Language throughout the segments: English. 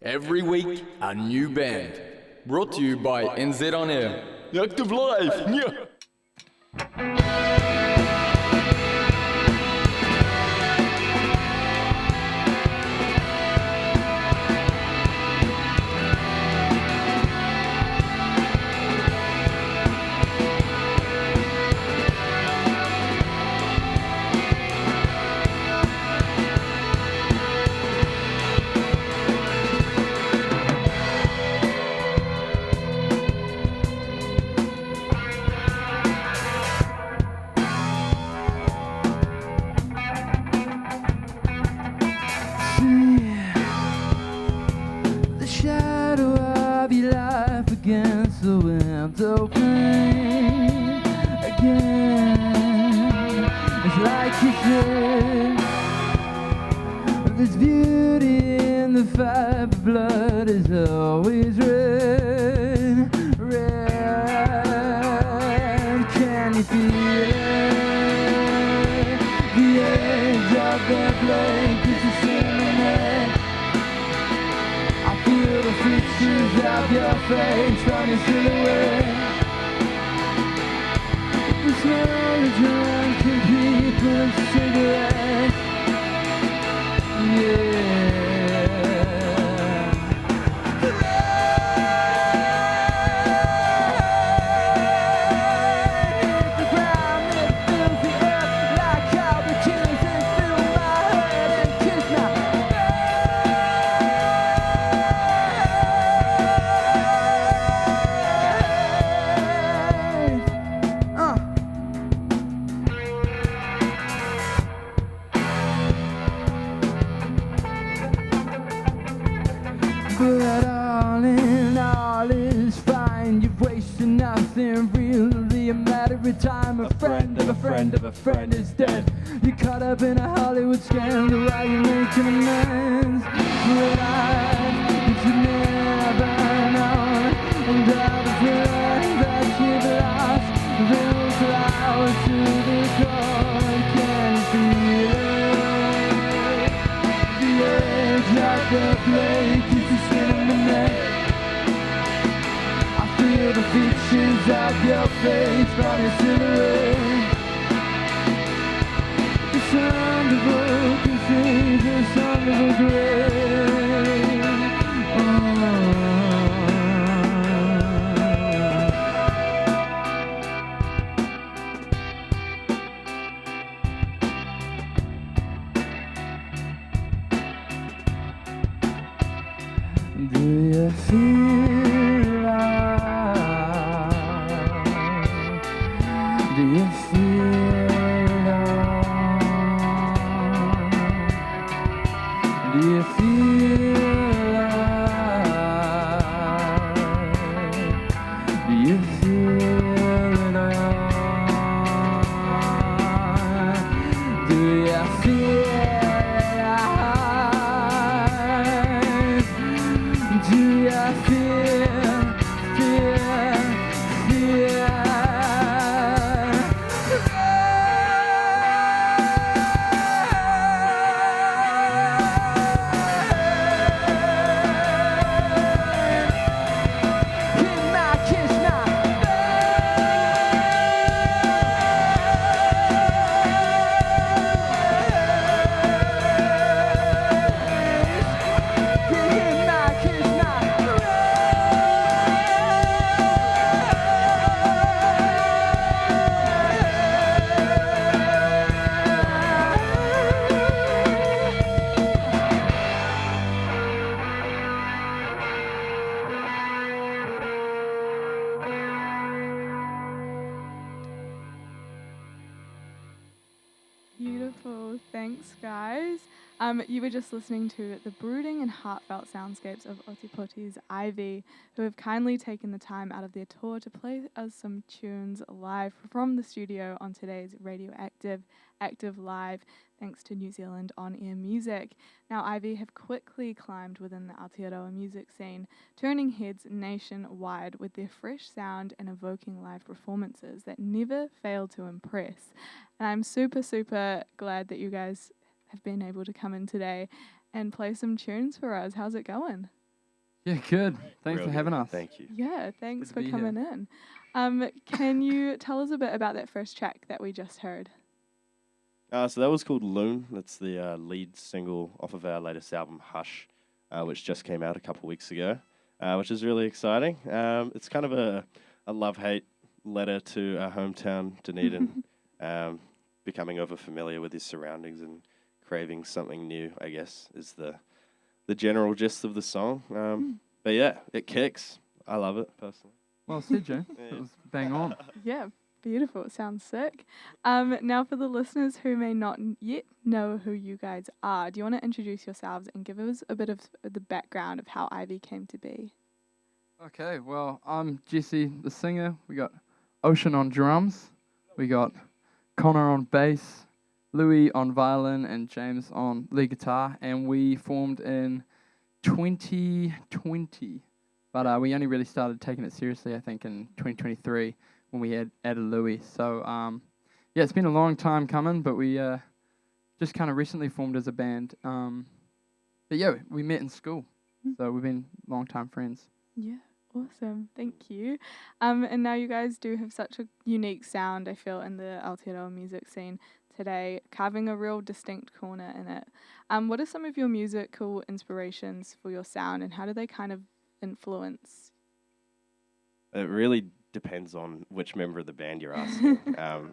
Every week, a new band. Brought to you by NZ On Air. Active Live! Yeah. The shadow of your life against the window pane again. It's like you said, there's beauty in the fire, but blood is always red, red. Can you feel it? The edge of their blankets is cinnamon. Feel the features of your face from your silhouette. The smell of drunken people and cigarettes. Yeah. The ground that fills the earth like how the tears and fill my head and kiss my But all in all is fine. You've wasted nothing really a matter of time. A friend of a friend of a friend is dead. You're caught up in a Hollywood scandal while you're making amends for a life that you never known. And all the friends that you've lost, they'll flowers to the core. Can you feel it? The edge of the blade keeps you cinnamon neck. I feel the features of your face from your silhouette. The sound of broken trees, the sound of a grave. Do you feel love? Do you feel love? Do you feel love? Do you feel love? Do you feel love? Do you feel, Beautiful. Thanks, guys. You were just listening to the brooding and heartfelt soundscapes of Otipoti's Ivy, who have kindly taken the time out of their tour to play us some tunes live from the studio on today's Radioactive Active Live, thanks to New Zealand On Air Music. Now, Ivy have quickly climbed within the Aotearoa music scene, turning heads nationwide with their fresh sound and evoking live performances that never fail to impress. And I'm super, super glad that you guys have been able to come in today and play some tunes for us. How's it going? Yeah, good. Thanks Real for having good. us. Thank you. Yeah, thanks to for be here. coming in. Can you tell us a bit about that first track that we just heard? So that was called Loon. That's the lead single off of our latest album, Hush, which just came out a couple weeks ago, which is really exciting. It's kind of a love-hate letter to our hometown, Dunedin, becoming over familiar with his surroundings and craving something new, I guess, is the general gist of the song. But yeah, it kicks. I love it, personally. Well said, Joe. Yeah. It was bang on. Yeah, beautiful. It sounds sick. Now, for the listeners who may not yet know who you guys are, do you want to introduce yourselves and give us a bit of the background of how Ivy came to be? Okay, well, I'm Jesse, the singer. We got Ocean on drums. We got Connor on bass, Louis on violin, and James on lead guitar. And we formed in 2020. But we only really started taking it seriously, I think, in 2023 when we had added Louis. So, yeah, it's been a long time coming, but we just kind of recently formed as a band. But yeah, we met in school. So we've been long-time friends. Yeah, awesome. Thank you. And now you guys do have such a unique sound, I feel, in the Aotearoa music scene today, carving a real distinct corner in it. What are some of your musical inspirations for your sound, and how do they kind of influence? It really depends on which member of the band you're asking.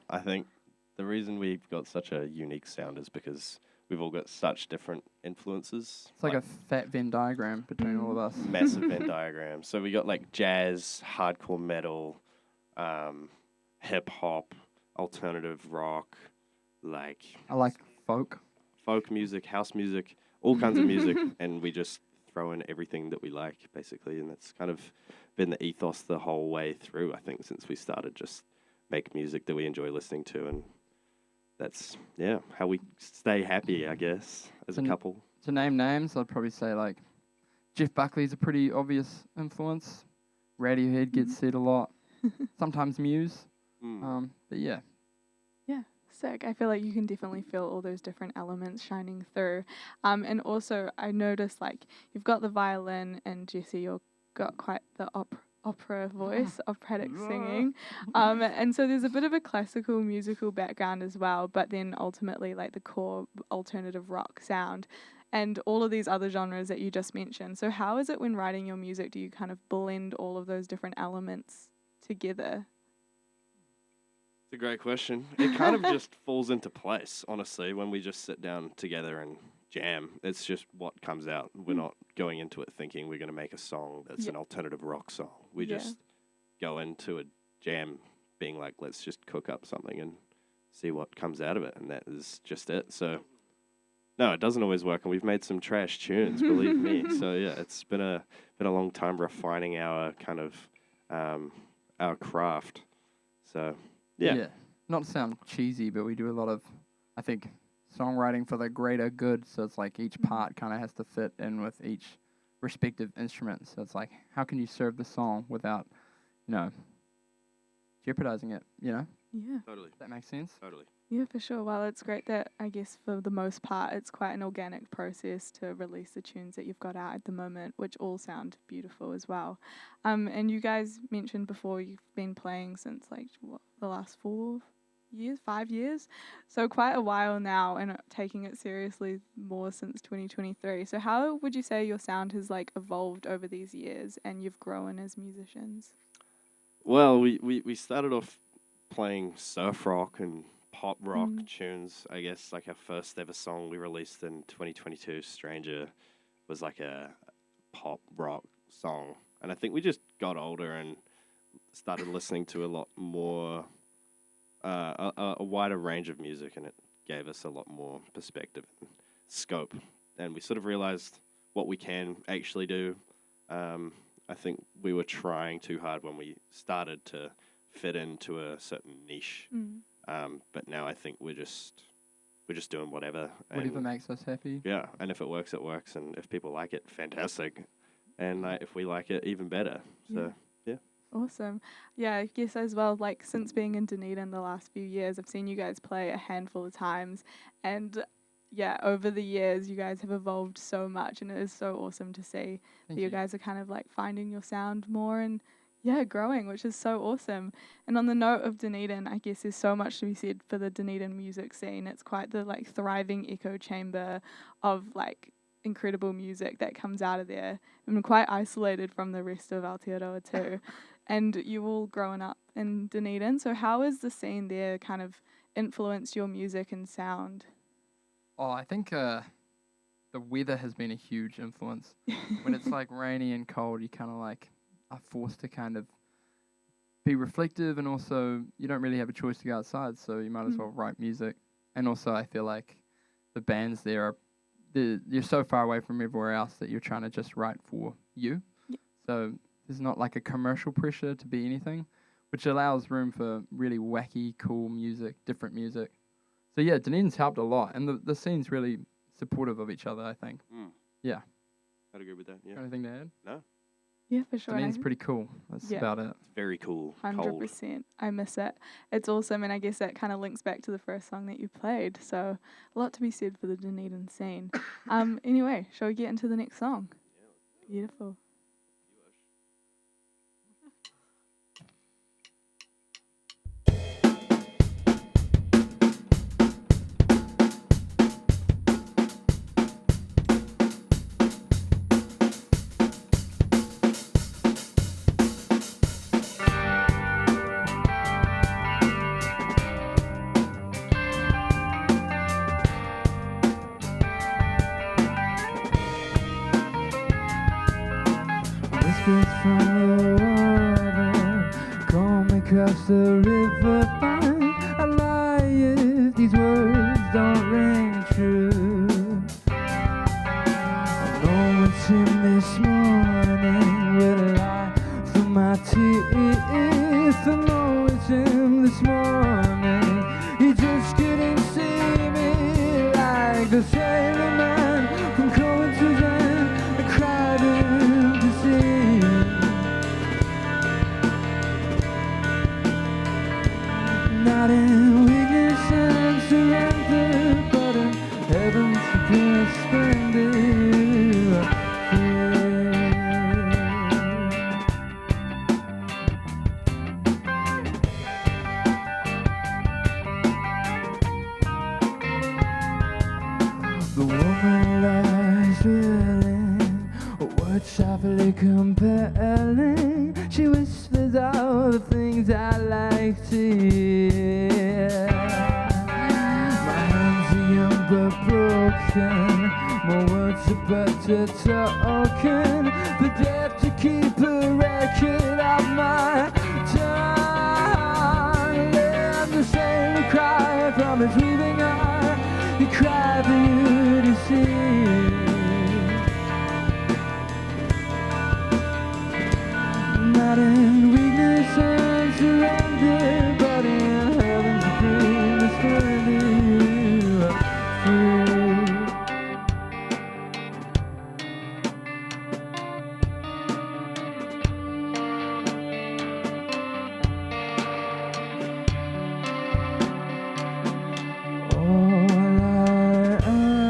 I think the reason we've got such a unique sound is because we've all got such different influences. It's like a fat Venn diagram between all of us. massive Venn diagram. So we got like jazz, hardcore metal, hip hop, alternative rock, like I like folk. folk music, house music, all kinds of music, and we just throw in everything that we like, basically. And that's kind of been the ethos the whole way through, I think, since we started. Just make music that we enjoy listening to, and that's how we stay happy, I guess, as a couple. To name names, I'd probably say like Jeff Buckley's a pretty obvious influence. Radiohead gets said a lot. Sometimes Muse. But yeah. Yeah, sick. I feel like you can definitely feel all those different elements shining through. And also, I noticed like you've got the violin, and Jesse, you've got quite the opera voice, operatic singing. And so there's a bit of a classical musical background as well, but then ultimately like the core alternative rock sound and all of these other genres that you just mentioned. So how is it when writing your music? Do you kind of blend all of those different elements together? It's a great question. It kind of just falls into place, honestly, when we just sit down together and jam. It's just what comes out. We're not going into it thinking we're going to make a song that's an alternative rock song. We just go into a jam being like, let's just cook up something and see what comes out of it. And that is just it. So, no, it doesn't always work. And we've made some trash tunes, believe me. So, yeah, it's been a long time refining our kind of our craft. So, yeah. Not to sound cheesy, but we do a lot of, I think, songwriting for the greater good. So it's like each part kind of has to fit in with each respective instrument. So it's like, how can you serve the song without, jeopardizing it, Yeah. Totally. That makes sense? Totally. Yeah, for sure. Well, it's great that I guess for the most part it's quite an organic process to release the tunes that you've got out at the moment, which all sound beautiful as well. And you guys mentioned before you've been playing since like the last 5 years, so quite a while now, and taking it seriously more since 2023. So how would you say your sound has like evolved over these years and you've grown as musicians? Well, we started off playing surf rock and pop rock tunes. I guess like our first ever song we released in 2022, Stranger, was like a pop rock song. And I think we just got older and started listening to a lot more, a wider range of music, and it gave us a lot more perspective and scope. And we sort of realized what we can actually do. I think we were trying too hard when we started to fit into a certain niche. But now I think we're just doing whatever. Whatever makes us happy. Yeah, and if it works, it works, and if people like it, fantastic. And if we like it, even better. So, yeah. Awesome. Yeah, I guess as well, like since being in Dunedin the last few years, I've seen you guys play a handful of times, and yeah, over the years, you guys have evolved so much, and it is so awesome to see that Thank you you. guys are kind of like finding your sound more and yeah, growing, which is so awesome. And on the note of Dunedin, I guess there's so much to be said for the Dunedin music scene. It's quite the like thriving echo chamber of like incredible music that comes out of there. And quite isolated from the rest of Aotearoa too. And you all growing up in Dunedin, so how has the scene there kind of influenced your music and sound? Oh, I think the weather has been a huge influence. When it's like rainy and cold, you kind of like are forced to kind of be reflective, and also you don't really have a choice to go outside, so you might as well write music. And also, I feel like the bands there are you're so far away from everywhere else that you're trying to just write for you. Yeah. So there's not like a commercial pressure to be anything, which allows room for really wacky, cool music, different music. So yeah, Dunedin's helped a lot, and the scene's really supportive of each other, I think. Yeah. I'd agree with that. Yeah. Got anything to add? No, Yeah, for sure. Dunedin's pretty cool. That's Yeah. about it. it's very cool. 100%. I miss it. It's awesome, and I guess that kind of links back to the first song that you played. So a lot to be said for the Dunedin scene. Anyway, shall we get into the next song? Beautiful. Whispers from the water, comb across the riverbank. I lie if these words don't ring true. I know it's him this morning with a lie for my teeth. I know it's him this morning. He just couldn't see me like the sailor man from Coventry's End. I cried him to see. Not in weakness and surrender, but in heaven's supreme splendor. The woman lies willing, words softly compelling. She whispers all the things I like to hear. My hands are young but broken, more words are better token. The death to keep a record of my tongue. Let the sailor cry from his weaving eye. He cried for you to see. Not in weakness and surrender, but in heaven's supreme splendor. Free. All I am,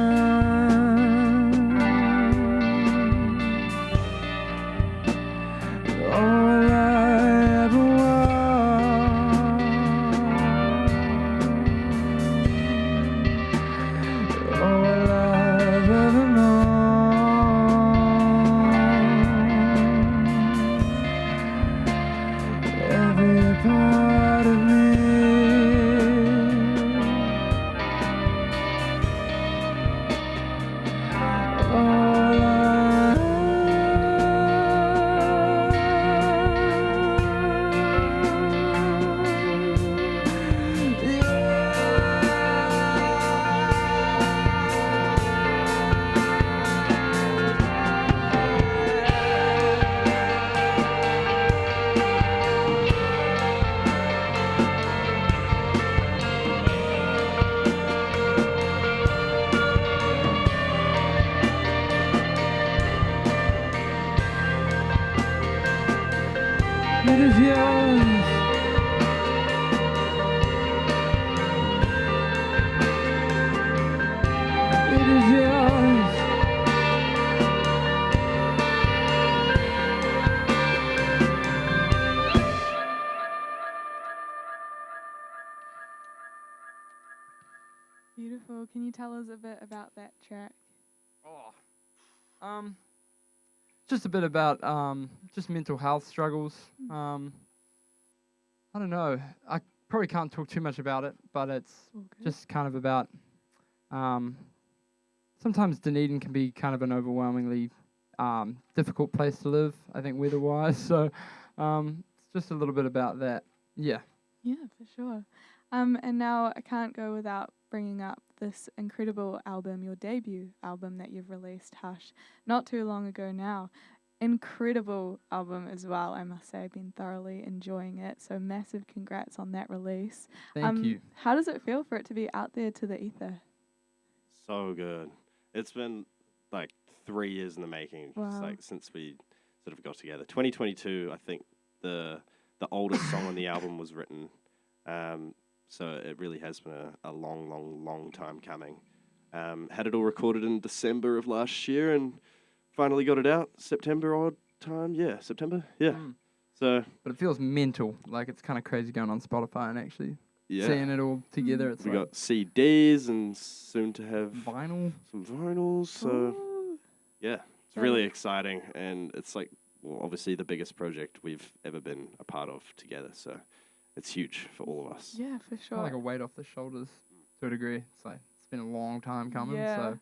all I ever want, all I've ever known, every part of me. All it is yours. cool. Can you tell us a bit about that track? Just a bit about just mental health struggles. I don't know. I probably can't talk too much about it, but it's All good. just kind of about sometimes Dunedin can be kind of an overwhelmingly difficult place to live, I think, weather-wise. So it's just a little bit about that. Yeah. Yeah, for sure. And now I can't go without bringing up this incredible album, your debut album that you've released, Hush, not too long ago now. Incredible album as well, I must say. I've been thoroughly enjoying it. So massive congrats on that release. Thank you. How does it feel for it to be out there to the ether? So good. It's been like 3 years in the making. Wow. It's like since we sort of got together. 2022, I think the oldest song on the album was written. So it really has been a long time coming. Had it all recorded in December of last year and finally got it out September odd time. Yeah, September. Yeah. So But it feels mental. Like it's kind of crazy going on Spotify and actually yeah, seeing it all together. It's we like got CDs and soon to have vinyl. some vinyls. So Ooh. yeah, it's Yeah. really exciting, and it's like obviously the biggest project we've ever been a part of together. So it's huge for all of us. Yeah, for sure. Kind of like a weight off the shoulders to a degree. It's like it's been a long time coming. Yeah. So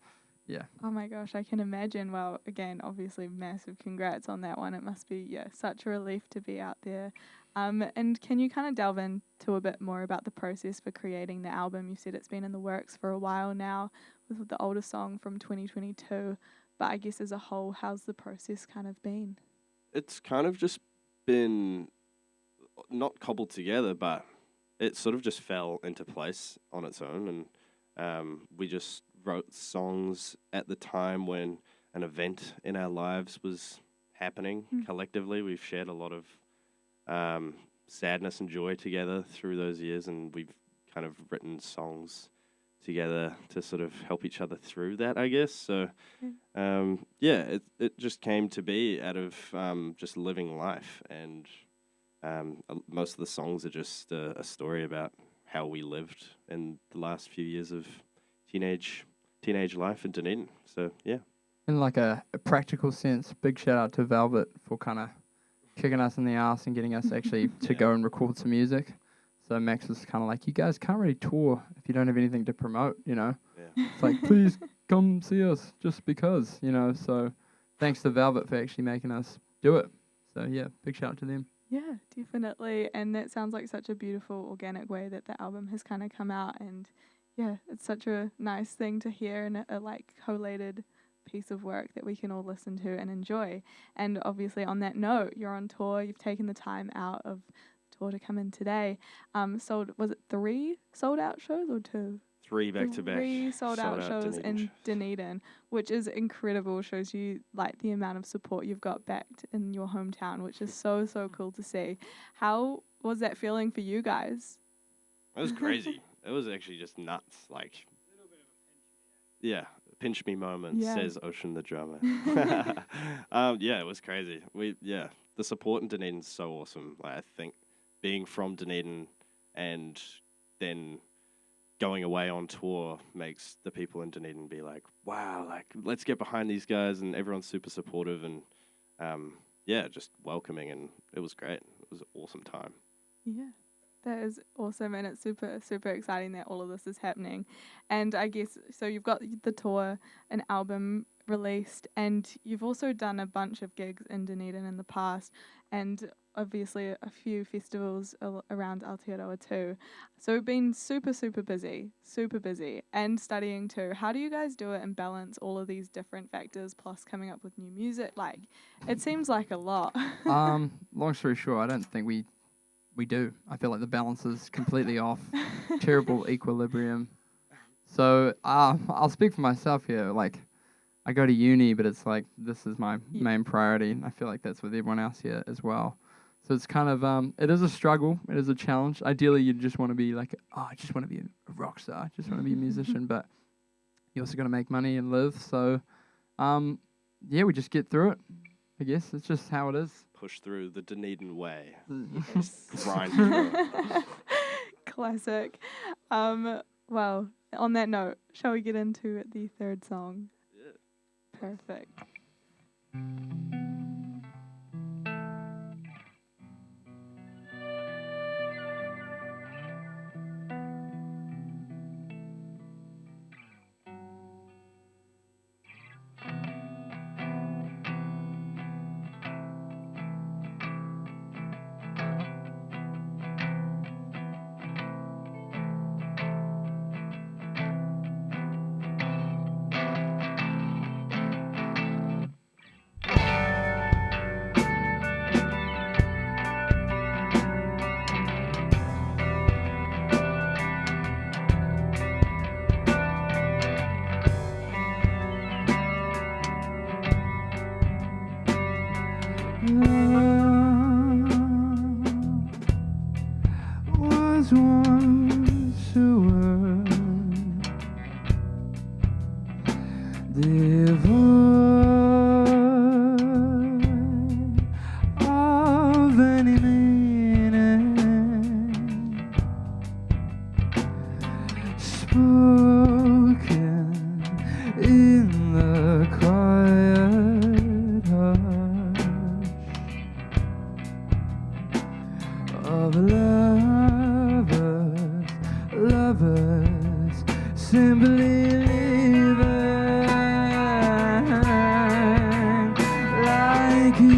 yeah. Oh my gosh, I can imagine. Well, again, obviously, massive congrats on that one. It must be, such a relief to be out there. And can you kind of delve into a bit more about the process for creating the album? You said it's been in the works for a while now with the older song from 2022. But I guess as a whole, how's the process kind of been? It's kind of just been not cobbled together, but it sort of just fell into place on its own, and we just wrote songs at the time when an event in our lives was happening collectively. We've shared a lot of sadness and joy together through those years, and we've kind of written songs together to sort of help each other through that, I guess. So, it just came to be out of just living life, and most of the songs are just a story about how we lived in the last few years of teenage life in Dunedin. So, yeah. In like a practical sense, big shout out to Velvet for kind of kicking us in the ass and getting us actually to go and record some music. So Max was kind of like, you guys can't really tour if you don't have anything to promote, you know? Yeah. It's like, please come see us just because, you know? So thanks to Velvet for actually making us do it. So yeah, big shout out to them. Yeah, definitely. And that sounds like such a beautiful, organic way that the album has kind of come out. And yeah, it's such a nice thing to hear and a like collated piece of work that we can all listen to and enjoy. And obviously on that note, you're on tour, you've taken the time out of tour to come in today. Was it 3 sold out shows or 2? 3 back-to-back. 3 sold out shows in Dunedin, which is incredible. Shows you like the amount of support you've got back in your hometown, which is so cool to see. How was that feeling for you guys? It was crazy. It was actually just nuts. Like, yeah, pinch me moment, Yeah. says Ocean the drummer. Yeah, it was crazy. The support in Dunedin's so awesome. Like, I think being from Dunedin and then going away on tour makes the people in Dunedin be like, wow, like, let's get behind these guys, and everyone's super supportive and, just welcoming, and it was great. It was an awesome time. Yeah, that is awesome, and it's super exciting that all of this is happening. And I guess, so you've got the tour, an album released, and you've also done a bunch of gigs in Dunedin in the past, and obviously a few festivals around Aotearoa too. So we've been super busy, and studying too. How do you guys do it and balance all of these different factors plus coming up with new music? Like, it seems like a lot. Long story short, I don't think we do. I feel like the balance is completely off. Terrible equilibrium. So I'll speak for myself here. Like, I go to uni, but it's like this is my main priority, and I feel like that's with everyone else here as well. So it's kind of it is a struggle. It is a challenge. Ideally, you just want to be like, I just want to be a rock star. I just want to be a musician, but you also got to make money and live. So we just get through it. I guess it's just how it is. Push through the Dunedin way. Yes. Grind through it. Classic. Well, On that note, shall we get into the third song? Yeah. Perfect. Was once a word devoid of any meaning, spoken in the quiet hush of lovers simply living like you.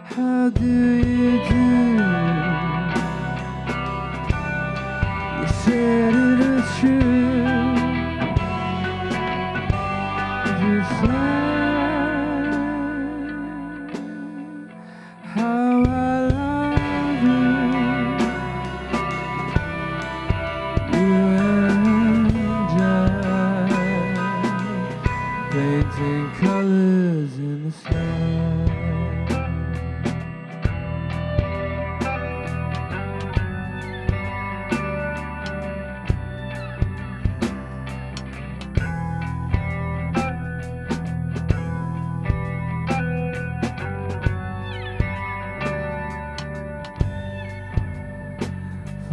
How do you do? You said it was true. You said how I love you. You and I painting colors in the sky.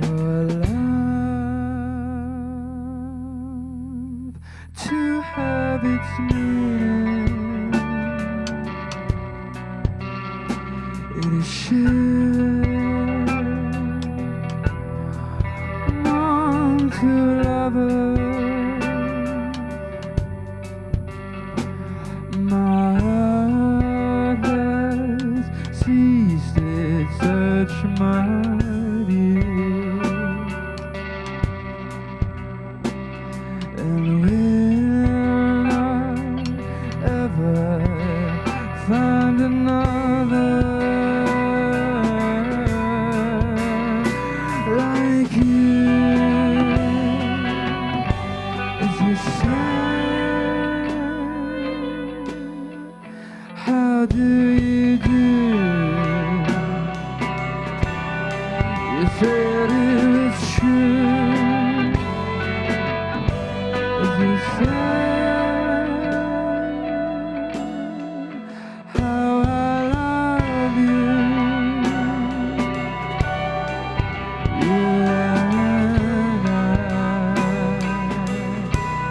For love to have its meaning, it is shared among two lovers. My heart has ceased its search, my dear. And will I ever find another like you? As you say, how do you do? You said it was true. As you said, how I love you. You and I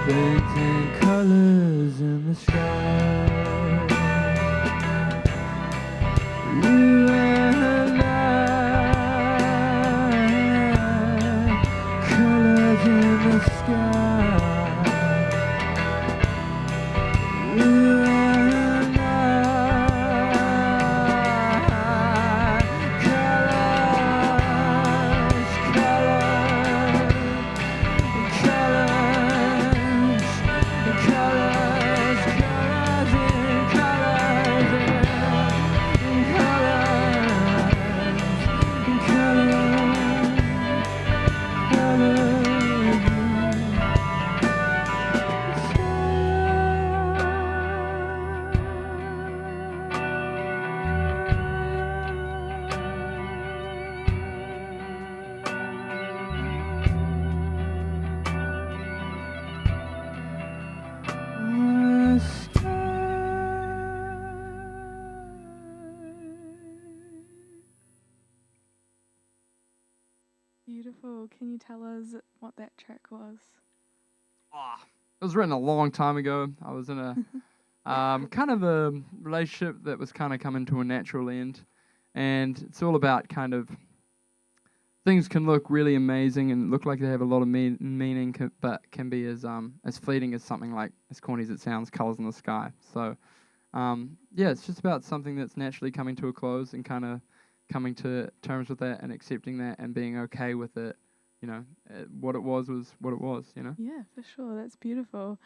painting colors in the sky. You and I, colors in the sky. beautiful. Can you tell us what that track was? It was written a long time ago. I was in a kind of a relationship that was kind of coming to a natural end. And it's all about kind of things can look really amazing and look like they have a lot of meaning, but can be as fleeting as something like, as corny as it sounds, Colours in the Sky. So, yeah, it's just about something that's naturally coming to a close and kind of coming to terms with that and accepting that and being okay with it. You know, what it was what it was, you know? Yeah, for sure. That's beautiful.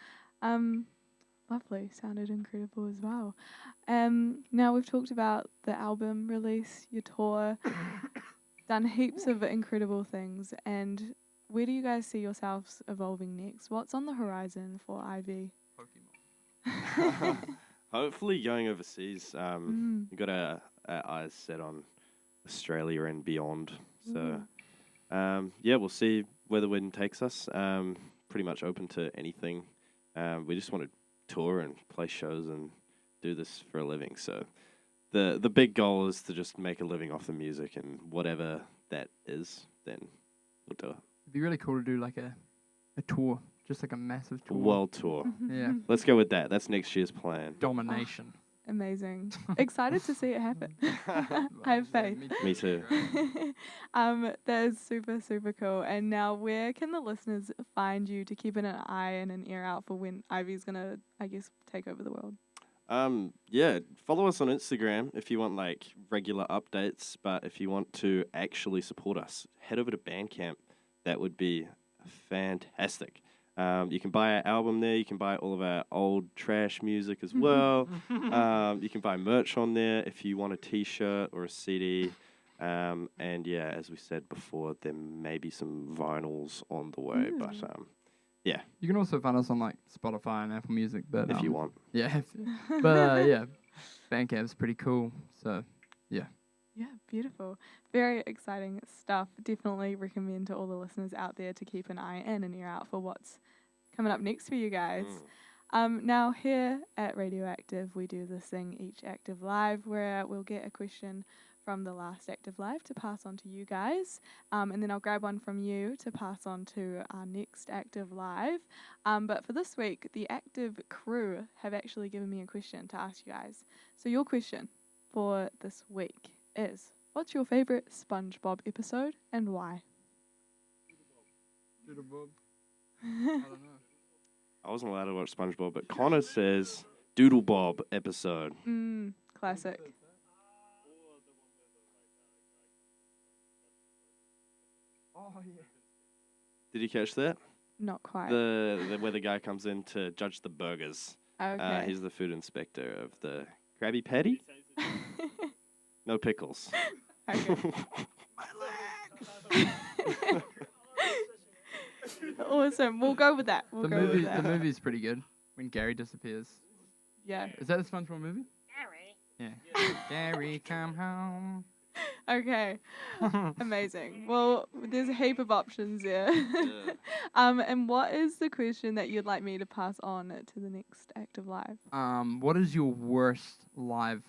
Lovely. Sounded incredible as well. Now we've talked about the album release, your tour, done heaps of incredible things. And where do you guys see yourselves evolving next? What's on the horizon for Ivy? Hopefully going overseas. We've got our eyes set on Australia and beyond. So, yeah, we'll see where the wind takes us. Pretty much open to anything. We just want to tour and play shows and do this for a living. So the big goal is to just make a living off the music, and whatever that is, then we'll do it. It'd be really cool to do like a tour, just like a massive tour. World tour. Yeah. Let's go with that. That's next year's plan. Domination. Amazing. Excited to see it happen. I have faith. Me too. That is super, super cool. And now where can the listeners find you to keep an eye and an ear out for when Ivy's going to, I guess, take over the world? Yeah, follow us on Instagram if you want like regular updates, but if you want to actually support us, head over to Bandcamp. That would be fantastic. You can buy our album there. You can buy all of our old trash music as well. You can buy merch on there if you want a T-shirt or a CD. And yeah, as we said before, there may be some vinyls on the way. But yeah, You can also find us on like Spotify and Apple Music, but if you want. Yeah, but yeah, Bandcamp's pretty cool. So yeah. Yeah, beautiful. Very exciting stuff. Definitely recommend to all the listeners out there to keep an eye and an ear out for what's coming up next for you guys. Now here at Radioactive, we do this thing each Active Live where we'll get a question from the last Active Live to pass on to you guys. And then I'll grab one from you to pass on to our next Active Live. But for this week, the Active crew have actually given me a question to ask you guys. So your question for this week is, what's your favourite SpongeBob episode and why? I don't know. I wasn't allowed to watch SpongeBob, but Connor says Doodle Bob episode. Classic. Oh yeah. Did you catch that? Not quite. The where the guy comes in to judge the burgers. Okay. He's the food inspector of the Krabby Patty. No pickles. Okay. Awesome. We'll go with that. The movie's pretty good. When Gary disappears. Yeah. Is that a SpongeBob movie? Gary. Yeah. Gary, come home. Okay. Amazing. Well, there's a heap of options there. And what is the question that you'd like me to pass on to the next Active Live? What is your worst live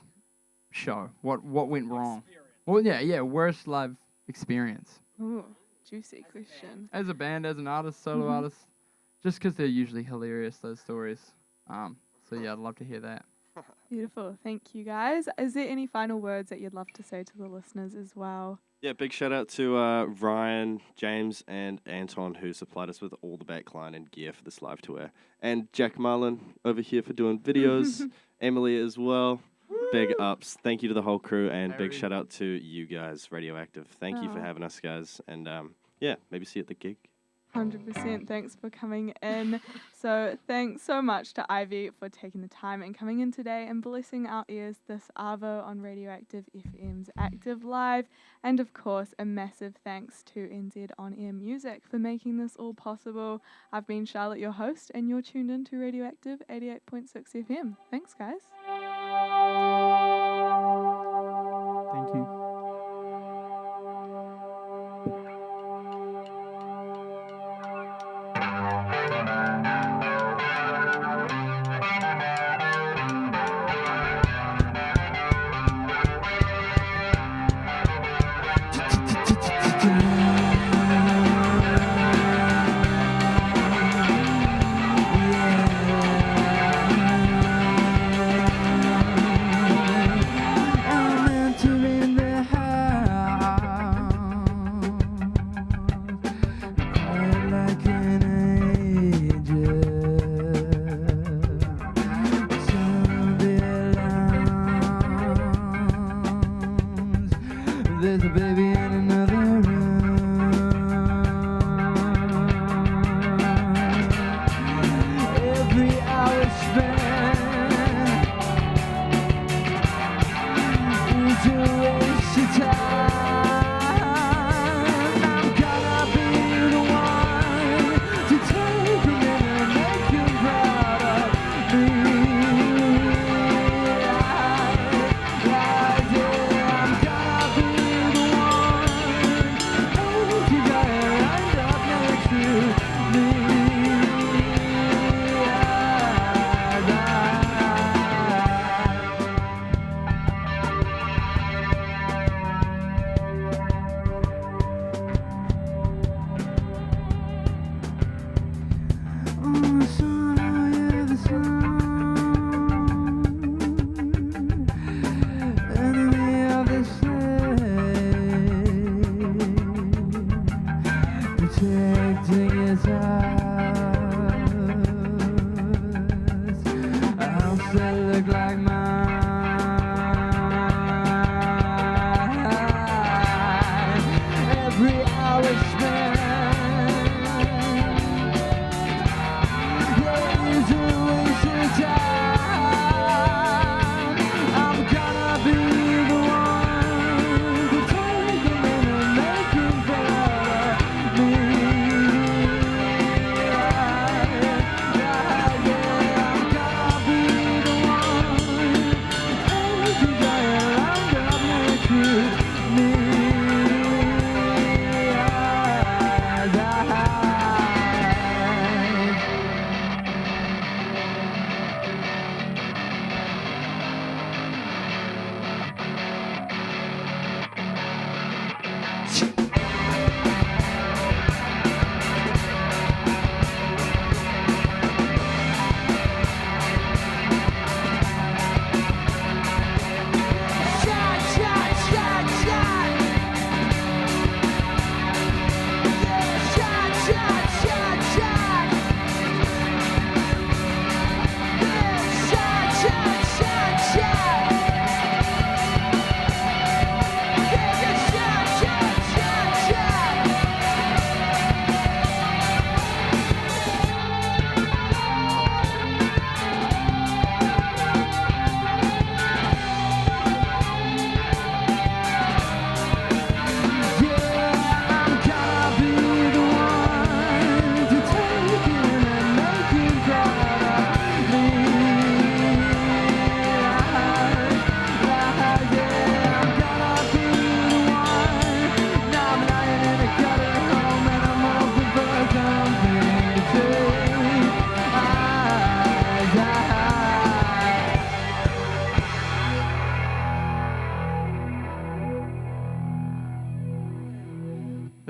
show? What went wrong? Well, yeah, worst live experience. Ooh, juicy question. As a band, as an artist, solo artist, just because they're usually hilarious, those stories. So yeah, I'd love to hear that. Beautiful. Thank you, guys. Is there any final words that you'd love to say to the listeners as well? Yeah, big shout out to Ryan, James, and Anton, who supplied us with all the backline and gear for this live tour. And Jack Marlin over here for doing videos. Emily as well. Big ups. Thank you to the whole crew, and big shout out to you guys, Radioactive. Thank you for having us, guys. And yeah, maybe see you at the gig. 100%. Thanks for coming in. So thanks so much to Ivy for taking the time and coming in today and blessing our ears this Arvo on Radioactive FM's Active Live. And of course, a massive thanks to NZ On Air Music for making this all possible. I've been Charlotte, your host, and you're tuned in to Radioactive 88.6 FM. Thanks, guys. Thank you.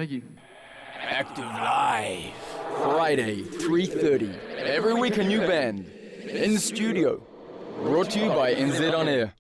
Thank you. Active Live. Friday, 3:30. Every week a new band. In the studio. Brought to you by NZ On Air.